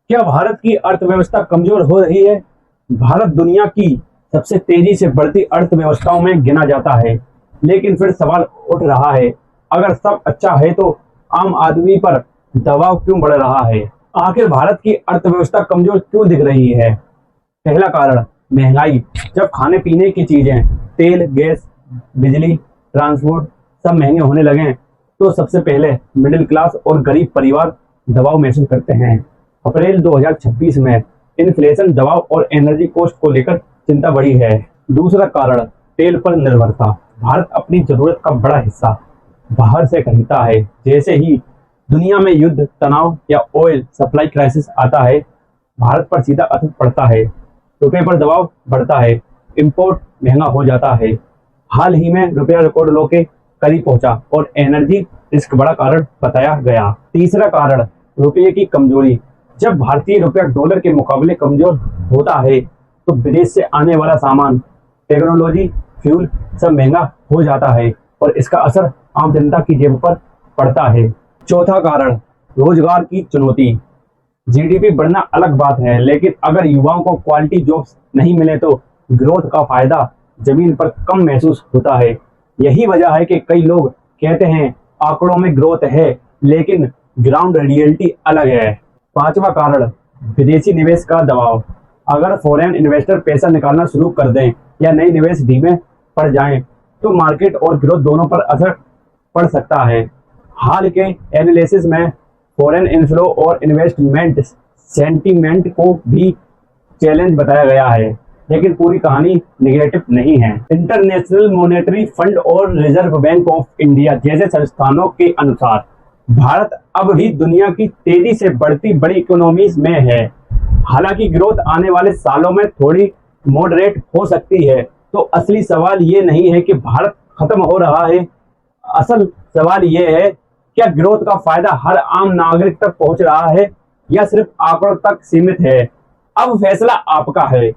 क्या भारत की अर्थव्यवस्था कमजोर हो रही है? भारत दुनिया की सबसे तेजी से बढ़ती अर्थव्यवस्थाओं में गिना जाता है, लेकिन फिर सवाल उठ रहा है, अगर सब अच्छा है तो आम आदमी पर दबाव क्यों बढ़ रहा है? आखिर भारत की अर्थव्यवस्था कमजोर क्यों दिख रही है? पहला कारण महंगाई। जब खाने पीने की चीजें, तेल, गैस, बिजली, ट्रांसपोर्ट सब महंगे होने लगे तो सबसे पहले मिडिल क्लास और गरीब परिवार दबाव महसूस करते हैं। अप्रैल 2026 में इन्फ्लेशन दबाव और एनर्जी कॉस्ट को लेकर चिंता बढ़ी है। दूसरा कारण तेल पर निर्भरता। भारत अपनी जरूरत का बड़ा हिस्सा बाहर से खरीदता है। जैसे ही दुनिया में युद्ध, तनाव या ऑयल सप्लाई क्राइसिस आता है, भारत पर सीधा असर पड़ता है। रुपए पर दबाव बढ़ता है, इंपोर्ट महंगा हो जाता है। हाल ही में रुपया रिकॉर्ड लो के करीब पहुंचा और एनर्जी रिस्क बड़ा कारण बताया गया। तीसरा कारण रुपये की कमजोरी। जब भारतीय रुपया डॉलर के मुकाबले कमजोर होता है तो विदेश से आने वाला सामान, टेक्नोलॉजी, फ्यूल सब महंगा हो जाता है और इसका असर आम जनता की जेब पर पड़ता है। चौथा कारण रोजगार की चुनौती। जीडीपी बढ़ना अलग बात है, लेकिन अगर युवाओं को क्वालिटी जॉब्स नहीं मिले तो ग्रोथ का फायदा जमीन पर कम महसूस होता है। यही वजह है कि कई लोग कहते हैं आंकड़ों में ग्रोथ है, लेकिन ग्राउंड रियलिटी अलग है। पांचवा कारण विदेशी निवेश का दबाव। अगर फॉरेन इन्वेस्टर पैसा निकालना शुरू कर दें या नए निवेश धीमे पड़ जाएं, तो मार्केट और ग्रोथ दोनों पर असर पड़ सकता है। हाल के एनालिसिस में फॉरेन इनफ्लो और इन्वेस्टमेंट सेंटीमेंट को भी चैलेंज बताया गया है, लेकिन पूरी कहानी नेगेटिव नहीं है। इंटरनेशनल मॉनेटरी फंड और रिजर्व बैंक ऑफ इंडिया जैसे संस्थानों के अनुसार भारत अब भी दुनिया की तेजी से बढ़ती बड़ी इकोनॉमीज में है। हालांकि ग्रोथ आने वाले सालों में थोड़ी मॉडरेट हो सकती है। तो असली सवाल ये नहीं है कि भारत खत्म हो रहा है, असल सवाल ये है, क्या ग्रोथ का फायदा हर आम नागरिक तक पहुंच रहा है या सिर्फ आंकड़ों तक सीमित है? अब फैसला आपका है।